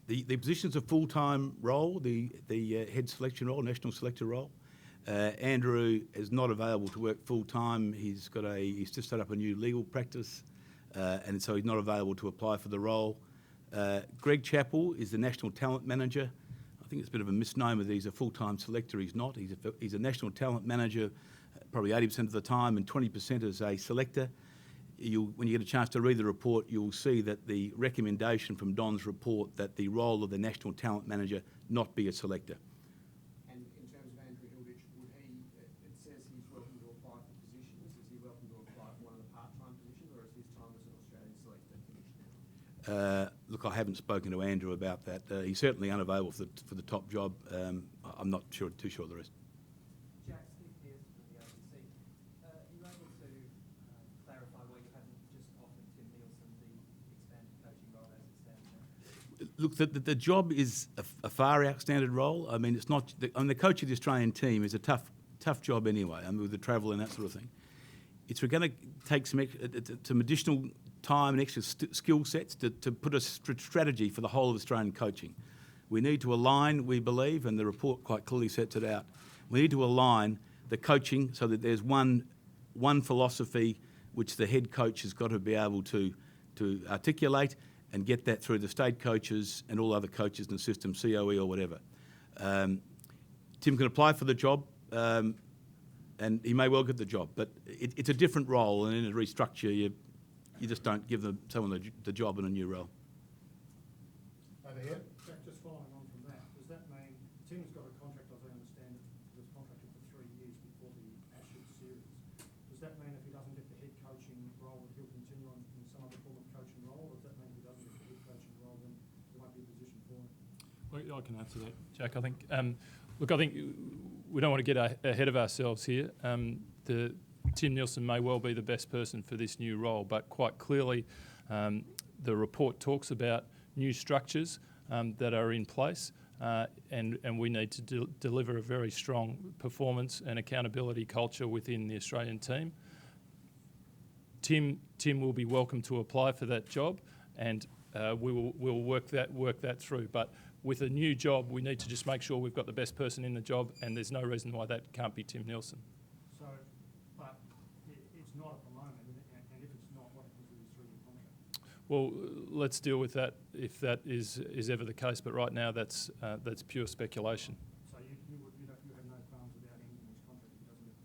The position's a full-time role, the head selection role, national selector role. Andrew is not available to work full-time. He's just set up a new legal practice, and so he's not available to apply for the role. Greg Chappell is the national talent manager. I think it's a bit of a misnomer that he's a full-time selector. He's not. He's a national talent manager probably 80% of the time and 20% as a selector. When you get a chance to read the report, you'll see that the recommendation from Don's report that the role of the national talent manager not be a selector. And in terms of Andrew Hilditch, it says he's welcome to apply for positions. Is he welcome to apply for one of the part-time positions, or is his time as an Australian selector finished now? Look, I haven't spoken to Andrew about that. He's certainly unavailable for the top job. I'm not too sure of the rest. Jack, Steve Pearce from the ACC. Are you able to clarify why you haven't just offered Tim Nielsen the expanded coaching role as it stands now? Look, the job is a far outstanding role. I mean, it's not. The coach of the Australian team is a tough job anyway. I mean, with the travel and that sort of thing. It's going to take some additional time and extra skill sets to put a strategy for the whole of Australian coaching. We need to align, we believe, and the report quite clearly sets it out. We need to align the coaching so that there's one philosophy which the head coach has got to be able to articulate and get that through the state coaches and all other coaches in the system, COE or whatever. Tim can apply for the job, and he may well get the job, but it's a different role, and in a restructure, you just don't give someone the job in a new role. Over here. Jack, just following on from that, does that mean Tim's got a contract, as I understand it, was contracted for 3 years before the Ashes series? Does that mean if he doesn't get the head coaching role that he'll continue on in some other form of coaching role, or does that mean if he doesn't get the head coaching role then there won't be a position for him? Well, I can answer that, Jack. I think, look, I think we don't want to get ahead of ourselves here. Tim Nielsen may well be the best person for this new role, but quite clearly the report talks about new structures that are in place, and we need to deliver a very strong performance and accountability culture within the Australian team. Tim will be welcome to apply for that job, and we'll work that through. But with a new job, we need to just make sure we've got the best person in the job, and there's no reason why that can't be Tim Nielsen. So, but it's not at the moment, and if it's not, what happens with his 3-year contract? Well, let's deal with that if that is ever the case. But right now, that's pure speculation. So you have no qualms about ending his contract if he doesn't get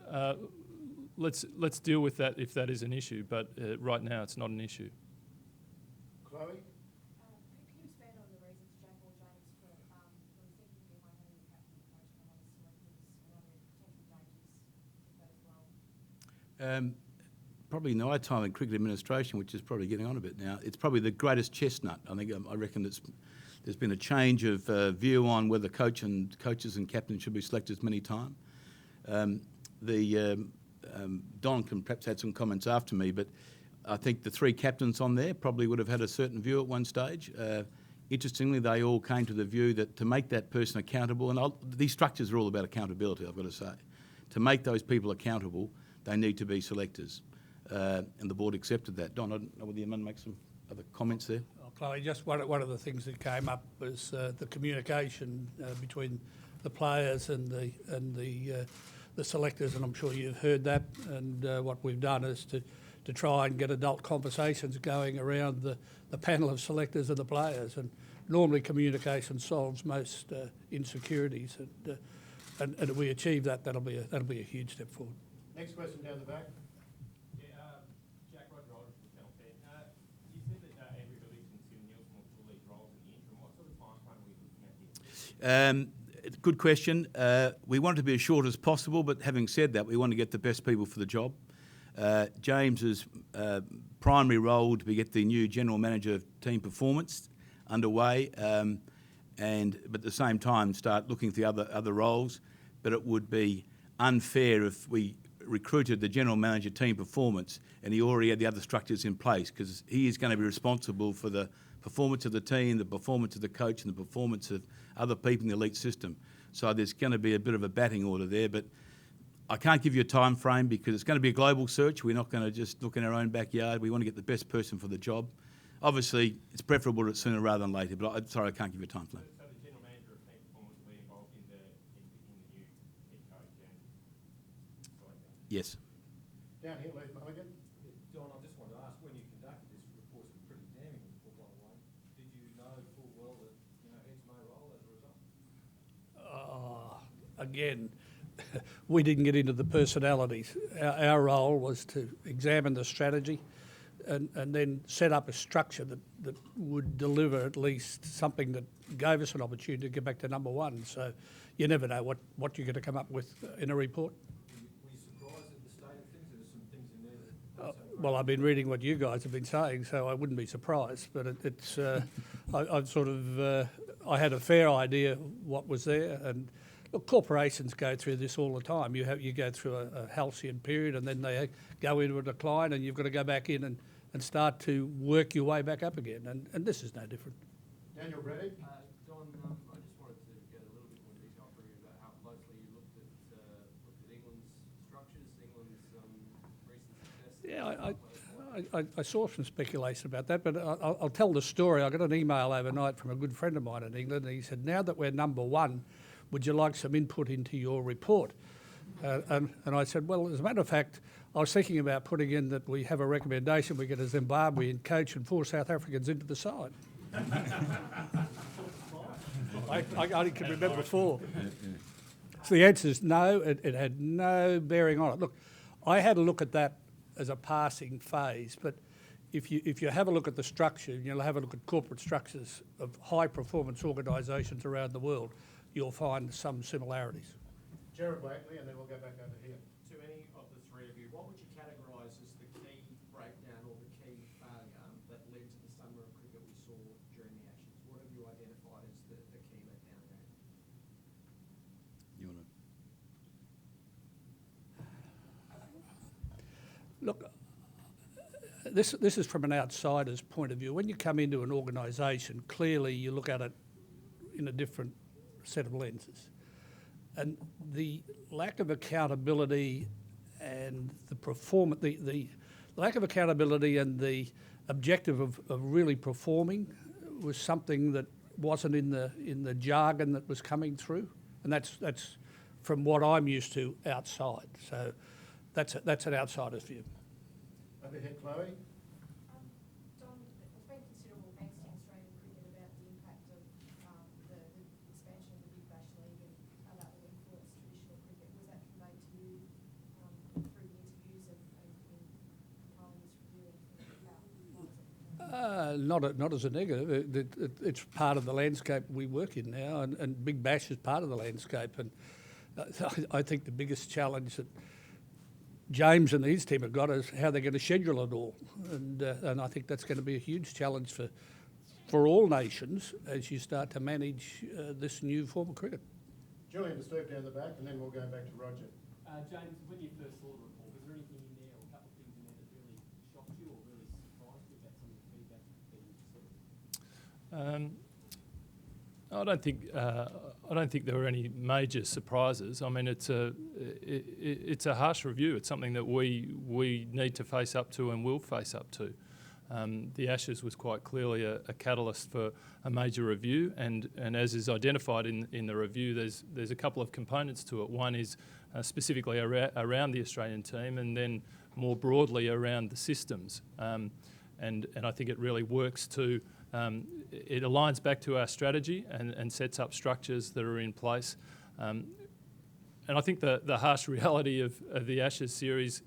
the job? Let's deal with that if that is an issue. But right now, it's not an issue. Chloe? Can you expand on the reasons, Jack or James, for the thinking behind having the captain and coach come on as selectors, and are there potential dangers with that as well? Probably in my time in cricket administration, which is probably getting on a bit now, it's probably the greatest chestnut. I reckon there's been a change of view on whether coaches and captains should be selected many times. Don can perhaps add some comments after me, but I think the 3 captains on there probably would have had a certain view at one stage. Interestingly, they all came to the view that to make that person accountable, and these structures are all about accountability, I've got to say. To make those people accountable, they need to be selectors. And the board accepted that. Don, I don't know whether you want to make some other comments there. Oh, Chloe, just one of the things that came up was the communication between the players and the selectors, and I'm sure you've heard that. And what we've done is to try and get adult conversations going around the panel of selectors and the players. And normally communication solves most insecurities, and if we achieve that, that'll be a huge step forward. Next question down the back. Jack Rodriguez from Channel 10. You said that Andrew Hilditch and Tim Nielsen will fill these roles in the interim. What sort of time frame are we looking at here? Good question. We want it to be as short as possible, but having said that, we want to get the best people for the job. James's primary role would be get the new general manager of team performance underway, but at the same time start looking at the other roles. But it would be unfair if we recruited the general manager team performance and he already had the other structures in place, because he is going to be responsible for the performance of the team, the performance of the coach, and the performance of other people in the elite system. So there's going to be a bit of a batting order there, but I can't give you a time frame because it's going to be a global search. We're not going to just look in our own backyard. We want to get the best person for the job. Obviously, it's preferable sooner rather than later, but sorry, I can't give you a time frame. So the general manager of team performance will be involved in picking the new head coach and selecting. Yes. Down here, Lee Mulligan. Don, I just wanted to ask, when you conducted this report, some pretty damning report, by the way, did you know full well that, heads may roll as a result? Again, we didn't get into the personalities. Our role was to examine the strategy and then set up a structure that would deliver at least something that gave us an opportunity to get back to number one. So you never know what you're going to come up with in a report. Were you surprised at the state of things? There were some things in there that... don't sound Well, I've been reading what you guys have been saying, so I wouldn't be surprised. But it's I've sort of I had a fair idea what was there. And look, corporations go through this all the time. You go through a halcyon period, and then they go into a decline, and you've got to go back in and start to work your way back up again. And this is no different. Daniel Breddy. Don, I just wanted to get a little bit more detail from you about how closely you looked at England's structures, England's recent success. Yeah, I saw some speculation about that, but I'll tell the story. I got an email overnight from a good friend of mine in England, and he said, now that we're number one, would you like some input into your report? And I said, well, as a matter of fact, I was thinking about putting in that we have a recommendation, we get a Zimbabwean coach and 4 South Africans into the side. I only can remember 4. So the answer is no, it had no bearing on it. Look, I had a look at that as a passing phase, but if you have a look at the structure, you'll have a look at corporate structures of high performance organisations around the world, you'll find some similarities. Gerard Blakely, and then we'll go back over here. To any of the three of you, what would you categorise as the key breakdown or the key failure that led to the summer of cricket we saw during the Ashes? What have you identified as the key letdown game? You want to? Look, this is from an outsider's point of view. When you come into an organisation, clearly you look at it in a different set of lenses. And the lack of accountability and the performance, the lack of accountability and the objective of really performing was something that wasn't in the jargon that was coming through, and that's from what I'm used to outside. So that's an outsider's view. Over here, Chloe. Don, there's been considerable angst in Australian cricket about the impact of the expansion of the Big Bash League and how that will influence traditional cricket. Was that conveyed to you through the interviews and in compiling this review? Not as a negative. It's part of the landscape we work in now, and Big Bash is part of the landscape. And I think the biggest challenge that James and his team have got is how they're going to schedule it all, and I think that's going to be a huge challenge for all nations as you start to manage this new form of cricket. Julian Steve down the back, and then we'll go back to Roger. James, when you first saw the report, was there anything in there, or a couple of things in there that really shocked you or really surprised you about some of the feedback that you received? I don't think there were any major surprises. I mean, it's a harsh review. It's something that we need to face up to and will face up to. The Ashes was quite clearly a catalyst for a major review, and as is identified in the review, there's a couple of components to it. One is specifically around the Australian team, and then more broadly around the systems. And I think it really works to it aligns back to our strategy and sets up structures that are in place. And I think the harsh reality of the Ashes series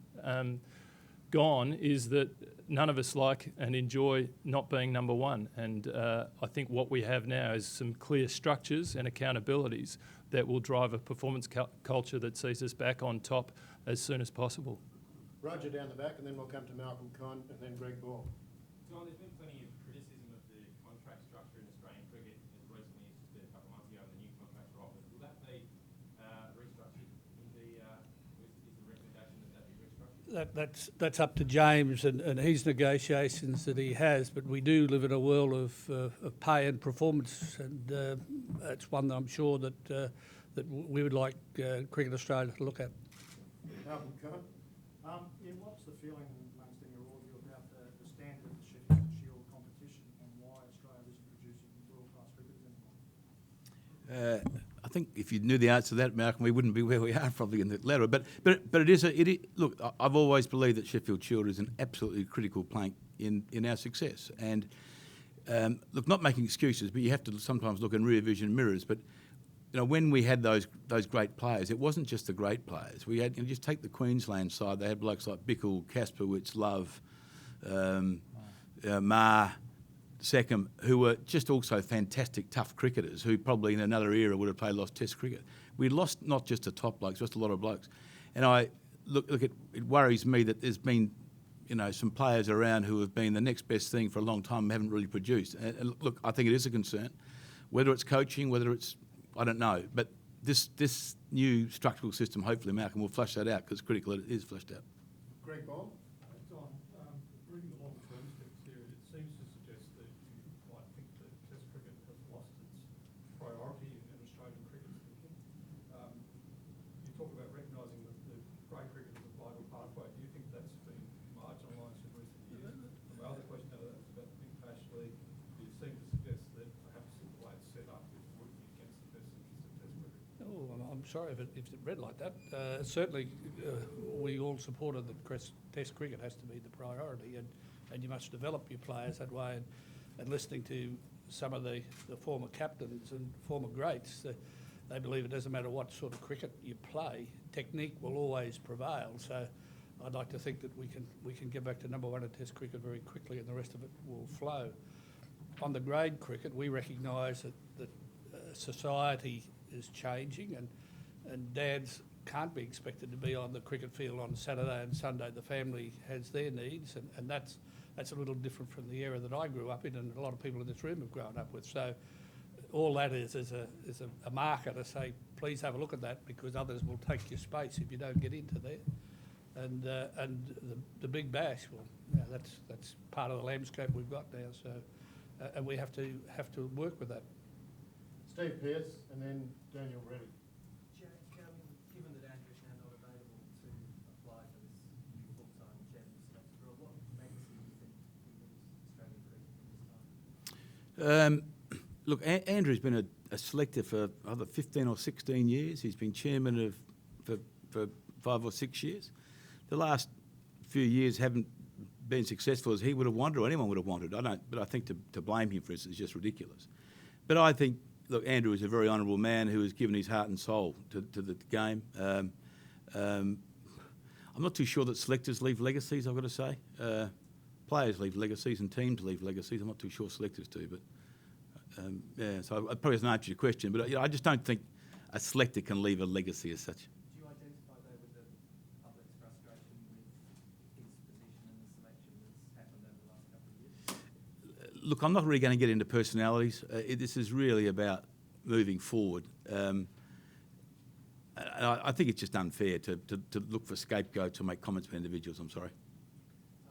gone is that none of us like and enjoy not being number one. And I think what we have now is some clear structures and accountabilities that will drive a performance culture that sees us back on top as soon as possible. Roger down the back, and then we'll come to Malcolm Conn and then Greg Ball. John, there's been plenty of criticism of the contract structure in Australian cricket as recently as just a couple of months ago when the new contracts were offered. Will that be restructured in the, is the recommendation that be restructured? That's up to James and his negotiations that he has, but we do live in a world of pay and performance, and it's one that I'm sure that we would like Cricket Australia to look at. Malcolm Conn. Ian, what's the feeling amongst in your all of you about the standard of the Sheffield Shield competition I think if you knew the answer to that, Malcolm, we wouldn't be where we are probably in the latter. But look, I've always believed that Sheffield Shield is an absolutely critical plank in our success. And look, not making excuses, but you have to sometimes look in rear vision mirrors. But when we had those great players, it wasn't just the great players. We had just take the Queensland side. They had blokes like Bickle, Kasperwitz, Love, Ma, Seckham, who were just also fantastic, tough cricketers who probably in another era would have played lost Test cricket. We lost not just the top blokes, just a lot of blokes. And it worries me that there's been, some players around who have been the next best thing for a long time and haven't really produced. And look, I think it is a concern. Whether it's coaching, whether it's, I don't know. But this new structural system, hopefully, Malcolm, will flush that out because critical it is flushed out. Greg Bob? Don, reading the long-term steps here, it seems to suggest that you might think that Test cricket has lost its priority in Australian cricket's thinking. You talk about recognising that the grade cricket is a vital pathway. Do you think that's been marginalised in recent years? My other question out of that is about the Big Bash League. You seem to suggest that perhaps the way it's set up is working against the best interests of Test cricket. Oh, I'm sorry if it read like that. Certainly, we all supported that Test cricket has to be the priority, and you must develop your players that way. And listening to some of the former captains and former greats, they believe it doesn't matter what sort of cricket you play, technique will always prevail. So I'd like to think that we can get back to number one in Test cricket very quickly, and the rest of it will flow. On the grade cricket, we recognise that society is changing, and dads can't be expected to be on the cricket field on Saturday and Sunday. The family has their needs, and that's a little different from the era that I grew up in, and a lot of people in this room have grown up with. So all that is a marker to say, please have a look at that, because others will take your space if you don't get into there. And the Big Bash, well, that's part of the landscape we've got now. So and we have to work with that. Steve Pearce and then Daniel Reddy. Jack, given that Andrew's now not available to apply for this new full-time chairman selected role, what legacy do you think he leaves Australian cricket at this time? Look, Andrew's been a selector for either 15 or 16 years. He's been chairman for 5 or 6 years. The last few years haven't been successful as he would have wanted or anyone would have wanted. But I think to blame him for it is just ridiculous. But I think, look, Andrew is a very honourable man who has given his heart and soul to the game. I'm not too sure that selectors leave legacies, I've got to say. Players leave legacies and teams leave legacies. I'm not too sure selectors do, but so I probably doesn't answer your question, but I just don't think a selector can leave a legacy as such. Do you identify though with the public's frustration with his position and the selection that's happened over the last couple of years? Look, I'm not really going to get into personalities. This is really about moving forward. I think it's just unfair to look for scapegoats to make comments about individuals. I'm sorry.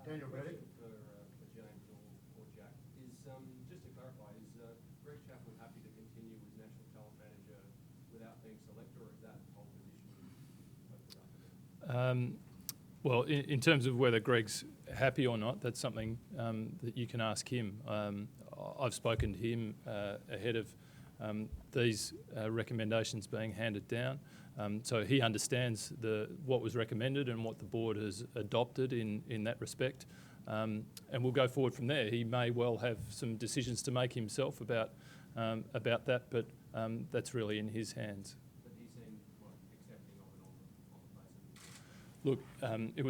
Daniel Reddy. For James or Jack, is just to clarify, is Greg Chappell happy to continue as National Talent Manager without being selector, or is that whole position opened up? Well, in terms of whether Greg's happy or not, that's something that you can ask him. I've spoken to him ahead of these recommendations being handed down. So he understands what was recommended and what the board has adopted in that respect. And we'll go forward from there. He may well have some decisions to make himself about that, but that's really in his hands. But he seemed accepting of it on the basis. Look, it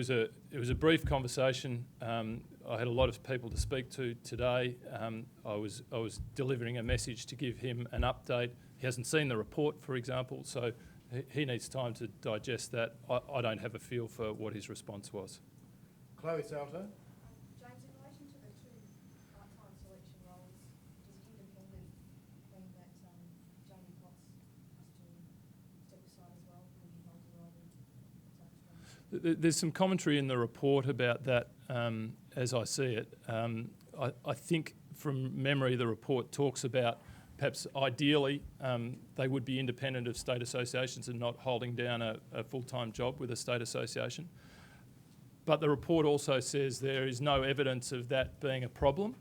was a brief conversation. I had a lot of people to speak to today. I was delivering a message to give him an update. He hasn't seen the report, for example, so he needs time to digest that. I don't have a feel for what his response was. Chloe Salto. James, in relation to the two part-time selection roles, does it independent mean that Jamie Potts has to step aside as well when he holds a role in South Australia? There's some commentary in the report about that as I see it. I think from memory the report talks about perhaps ideally they would be independent of state associations and not holding down a full-time job with a state association. But the report also says there is no evidence of that being a problem.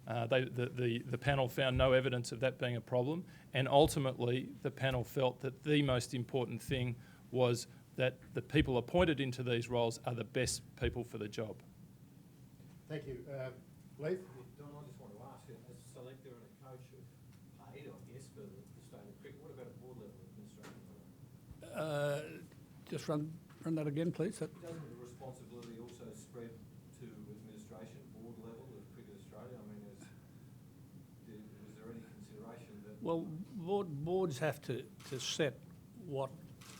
The panel found no evidence of that being a problem, and ultimately the panel felt that the most important thing was that the people appointed into these roles are the best people for the job. Thank you. Leith? Don, I just want to ask you, as a selector and a coach of paid, I guess, for the state of cricket, what about at board level administration? Just run that again, please. Doesn't the responsibility also spread to administration, board level of Cricket Australia? I mean, was there any consideration that... Well, boards have to set what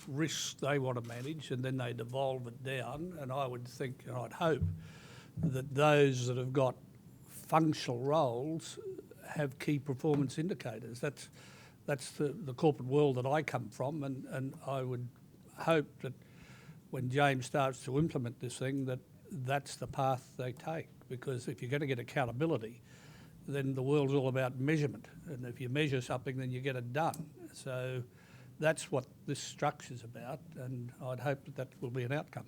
risks they want to manage, and then they devolve it down. And I would think, and I'd hope, that those that have got functional roles have key performance indicators. That's the corporate world that I come from, and I would hope that when James starts to implement this thing, that's the path they take. Because if you're going to get accountability, then the world's all about measurement. And if you measure something, then you get it done. So that's what this structure's about, and I'd hope that will be an outcome.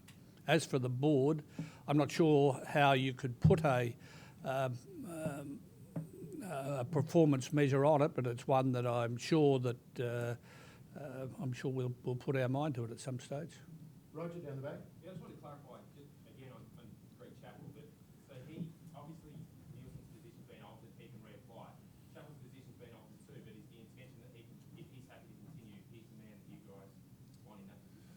As for the board, I'm not sure how you could put a performance measure on it, but it's one that I'm sure we'll put our mind to it at some stage. Roger, down the back. Yeah, I just want to clarify, just again on Greg Chappell, but so he, obviously Nielsen's position's been altered, he can reapply. Chappell's position's been altered too, but is the intention that he can, if he's happy to continue, he's the man that you guys want in that position?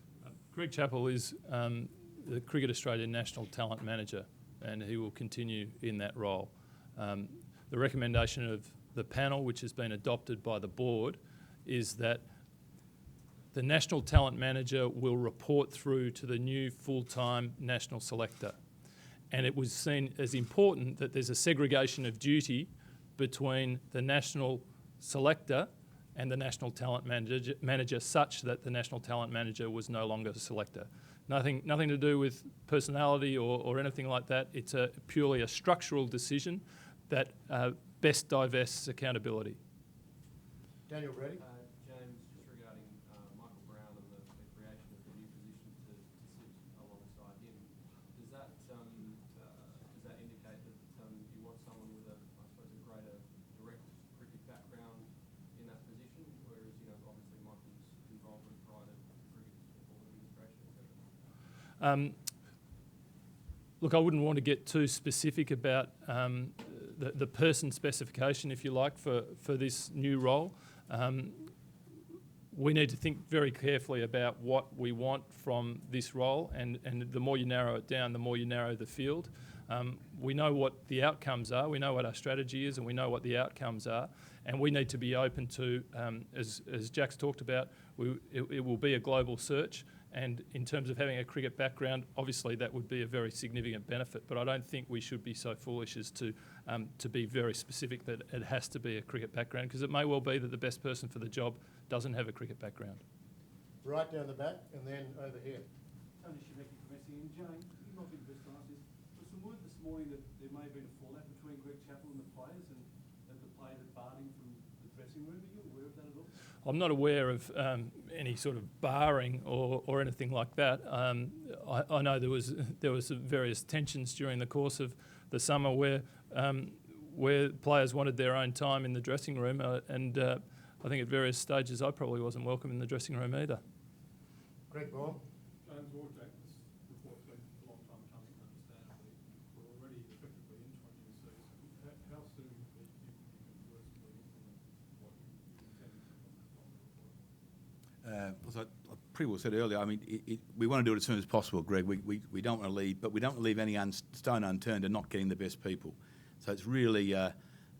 Greg Chappell is the Cricket Australia National Talent Manager, and he will continue in that role. The recommendation of the panel, which has been adopted by the board, is that the National Talent Manager will report through to the new full-time national selector. And it was seen as important that there's a segregation of duty between the national selector and the National Talent Manager such that the National Talent Manager was no longer a selector. Nothing to do with personality or anything like that. It's purely a structural decision that best divests accountability. Daniel Brady? James, just regarding Michael Brown and the creation of the new position to sit alongside him, does that indicate that you want someone with I suppose, a greater direct cricket background in that position, whereas obviously Michael's involvement prior to cricket before administration, etc.? Look, I wouldn't want to get too specific about the person specification, if you like, for this new role. We need to think very carefully about what we want from this role, and the more you narrow it down, the more you narrow the field. We know what the outcomes are, we know what our strategy is, and we know what the outcomes are, and we need to be open to, as Jack's talked about, it will be a global search. And in terms of having a cricket background, obviously that would be a very significant benefit. But I don't think we should be so foolish as to be very specific that it has to be a cricket background, because it may well be that the best person for the job doesn't have a cricket background. Right down the back, and then over here. Tony Shimeki from SEN. Jane, you might be the best to answer this. There's some word this morning that there may have been a fallout between Greg Chappell and the players, and that the players had barred him from the dressing room. Are you aware of that at all? I'm not aware of any sort of barring or anything like that. I know there was various tensions during the course of the summer where players wanted their own time in the dressing room, and I think at various stages I probably wasn't welcome in the dressing room either. Greg Baum? James or Jack, this report's been a long time coming, understandably. We're already effectively in 20 season. How soon do you think you can workfully implement what you intended to from the report? As I pretty well said earlier, I mean, we want to do it as soon as possible, Greg. We don't want to leave, but we don't want to leave any stone unturned and not getting the best people. So it's really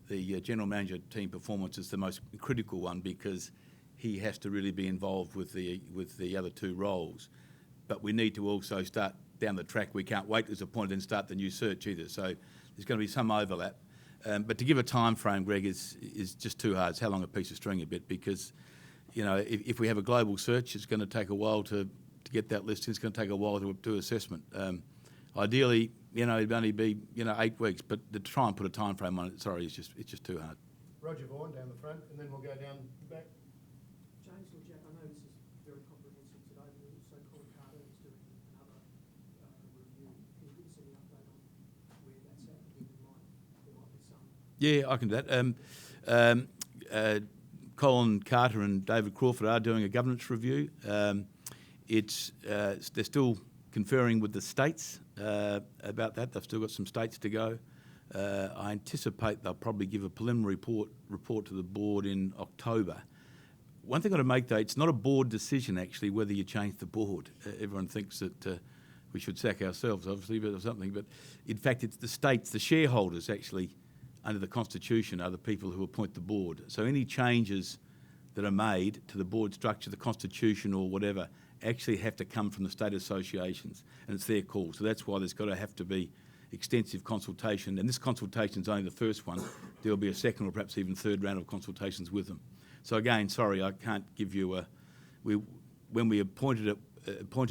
the general manager team performance is the most critical one, because he has to really be involved with the other two roles. But we need to also start down the track. We can't wait as a point and start the new search either. So there's going to be some overlap. But to give a time frame, Greg, is just too hard. It's how long a piece of string a bit, because if we have a global search, it's going to take a while to get that list. It's going to take a while to do assessment. Ideally, it'd only be 8 weeks, but to try and put a time frame on it, sorry, it's just too hard. Roger Vaughan down the front, and then we'll go down the back. James or Jack, I know this is very comprehensive today, but also Colin Carter is doing another review. Can you give us any update on where that's at? I think there might be some Yeah, I can do that. Colin Carter and David Crawford are doing a governance review. They're still conferring with the states about that. They've still got some states to go. I anticipate they'll probably give a preliminary report to the board in October. One thing I've got to make, though, it's not a board decision, actually, whether you change the board. Everyone thinks that we should sack ourselves, obviously, or something. But in fact, it's the states, the shareholders, actually, under the Constitution, are the people who appoint the board. So any changes that are made to the board structure, the Constitution or whatever, actually have to come from the state associations, and it's their call. So that's why there's got to have to be extensive consultation, and this consultation is only the first one. There will be a second or perhaps even third round of consultations with them. So again, sorry, I can't give you when we appointed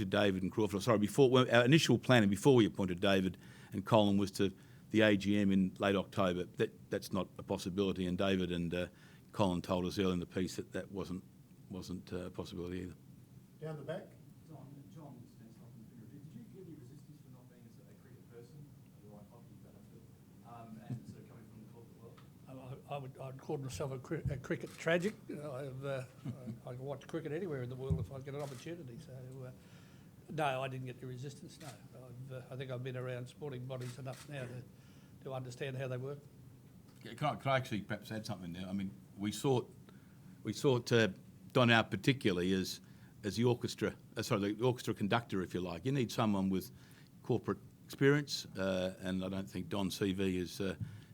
David and Crawford, our initial planning before we appointed David and Colin was to the AGM in late October. That's not a possibility, and David and Colin told us earlier in the piece that wasn't a possibility either. Down the back. John stands up in the figure. Did you get any resistance for not being a cricket person, who like hockey perhaps, and sort of coming from the corporate world? I'd call myself a cricket tragic. I can watch cricket anywhere in the world if I get an opportunity. So, no, I didn't get the resistance. No, I think I've been around sporting bodies enough now to understand how they work. Can I actually perhaps add something now? I mean, we sought Don out particularly as the orchestra, the orchestra conductor, if you like. You need someone with corporate experience, and I don't think Don's CV is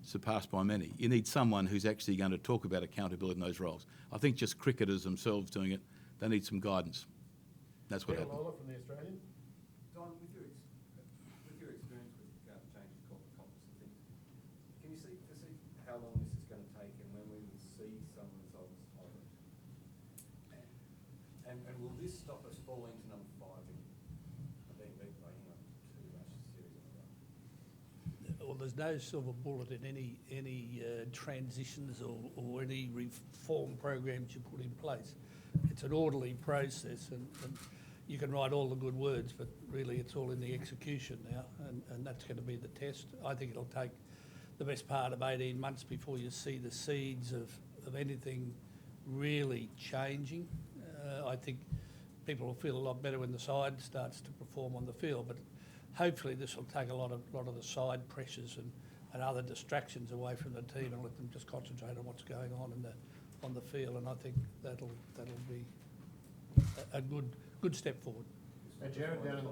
surpassed by many. You need someone who's actually going to talk about accountability in those roles. I think just cricketers themselves doing it, they need some guidance. That's what happened. Lola from the Australian. Don, with your experience with changes to corporate cultures and things, can you foresee how long this is going to take and when we will see some results of it? And will this stop us falling to number 5 in being beat by England 2 Ashes series in a row? Well, there's no silver bullet in any transitions or any reform programs you put in place. It's an orderly process, and you can write all the good words, but really it's all in the execution now, and that's going to be the test. I think it'll take the best part of 18 months before you see the seeds of anything really changing. I think people will feel a lot better when the side starts to perform on the field, but hopefully this will take a lot of the side pressures and other distractions away from the team and let them just concentrate on what's going on on the field, and I think that'll be a good step forward. And Jared down in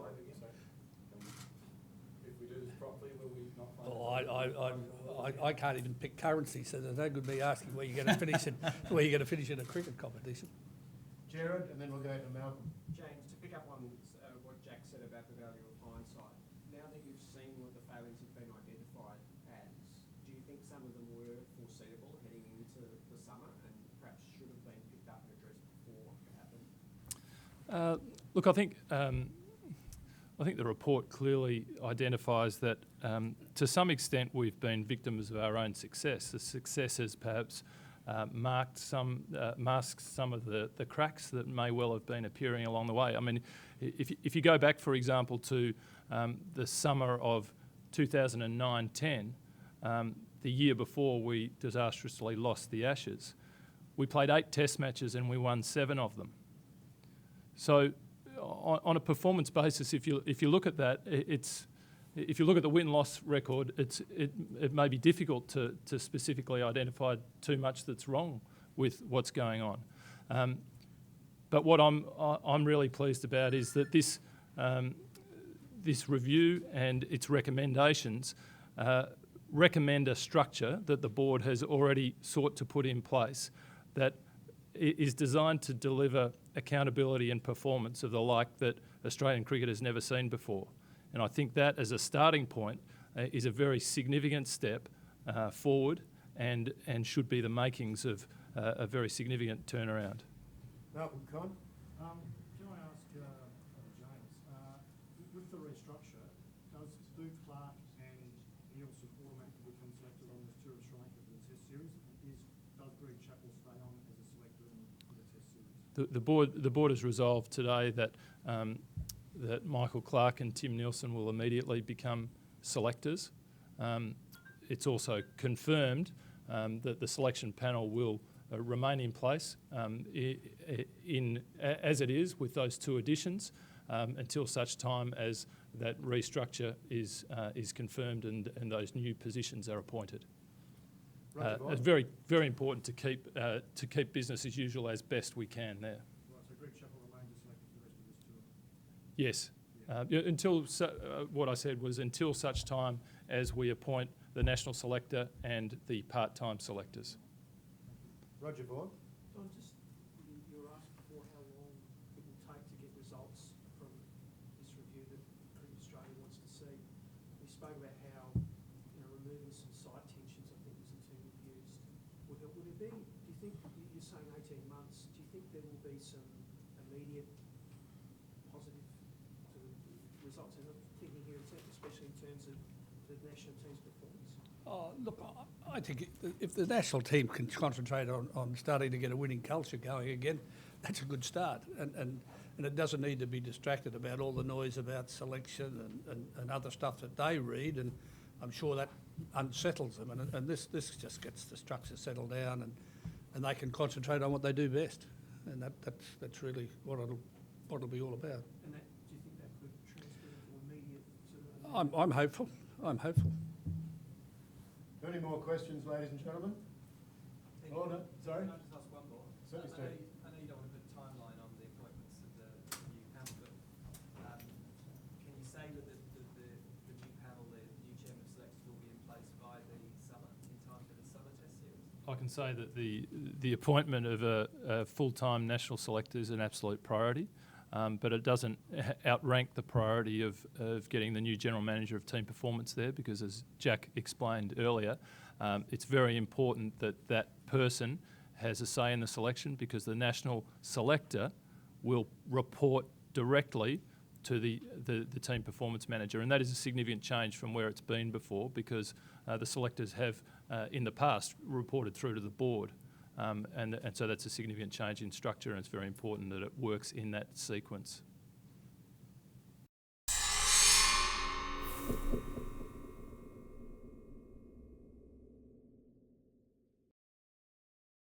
If we do this properly, will we not find I can't even pick currency, so there's no good me asking where you're going to finish in a cricket competition. Jared, and then we'll go to Malcolm. James, to pick up on what Jack said about the value of hindsight, now that you've seen what the failings have been identified as, do you think some of them were foreseeable heading into the summer and perhaps should have been picked up and addressed before it happened? Look, I think the report clearly identifies that to some extent we've been victims of our own success. The success has perhaps masked some of the cracks that may well have been appearing along the way. I mean, if you go back, for example, to the summer of 2009-10, the year before we disastrously lost the Ashes, we played 8 Test matches and we won 7 of them. So, on a performance basis, if you look at that, if you look at the win-loss record, it may be difficult to specifically identify too much that's wrong with what's going on. But what I'm really pleased about is that this review and its recommendations recommend a structure that the board has already sought to put in place that is designed to deliver accountability and performance of the like that Australian cricket has never seen before. And I think that, as a starting point, is a very significant step forward and should be the makings of a very significant turnaround. Malcolm Con. Can I ask James, with the restructure, do Clarke and Nielsen automatically become selected on this tour of Australia for the Test series? Does Greg Chappell stay on as a selector in the Test series? The board has resolved today that that Michael Clarke and Tim Nielsen will immediately become selectors. It's also confirmed that the selection panel will remain in place as it is with those 2 additions until such time as that restructure is confirmed and those new positions are appointed. It's very, very important to keep business as usual as best we can there. Right, so Greg Chappell remains selected for the rest of this tour? Yes. Until what I said was until such time as we appoint the national selector and the part-time selectors. Roger Vaughan. Don, just, you were asked before how long it will take to get results from this review that Cricket Australia wants to see. We spoke about how, removing some side tensions, I think was the term you used. Would it be, do you think, you're saying 18 months, do you think there will be some immediate positive sort of results? And I'm thinking here, especially in terms of the national team's performance. Oh, look, I think if the national team can concentrate on starting to get a winning culture going again, that's a good start. And it doesn't need to be distracted about all the noise about selection and other stuff that they read. And I'm sure that unsettles them. And this just gets the structure settled down and they can concentrate on what they do best. And that's really what it'll be all about. And that, do you think that could transfer into immediate sort of... I'm hopeful. I'm hopeful. Any more questions, ladies and gentlemen? Oh, no, sorry? Can I just ask one more? Certainly, Steve. I know you don't want to put a timeline on the appointments of the new panel, but can you say that the new panel, the new chairman of selectors will be in place by the summer, in time for the summer test series? I can say that the appointment of a full-time national selector is an absolute priority, but it doesn't outrank the priority of getting the new general manager of team performance there, because as Jack explained earlier, it's very important that that person has a say in the selection, because the national selector will report directly to the team performance manager, and that is a significant change from where it's been before, because the selectors have in the past reported through to the board. And so that's a significant change in structure, and it's very important that it works in that sequence.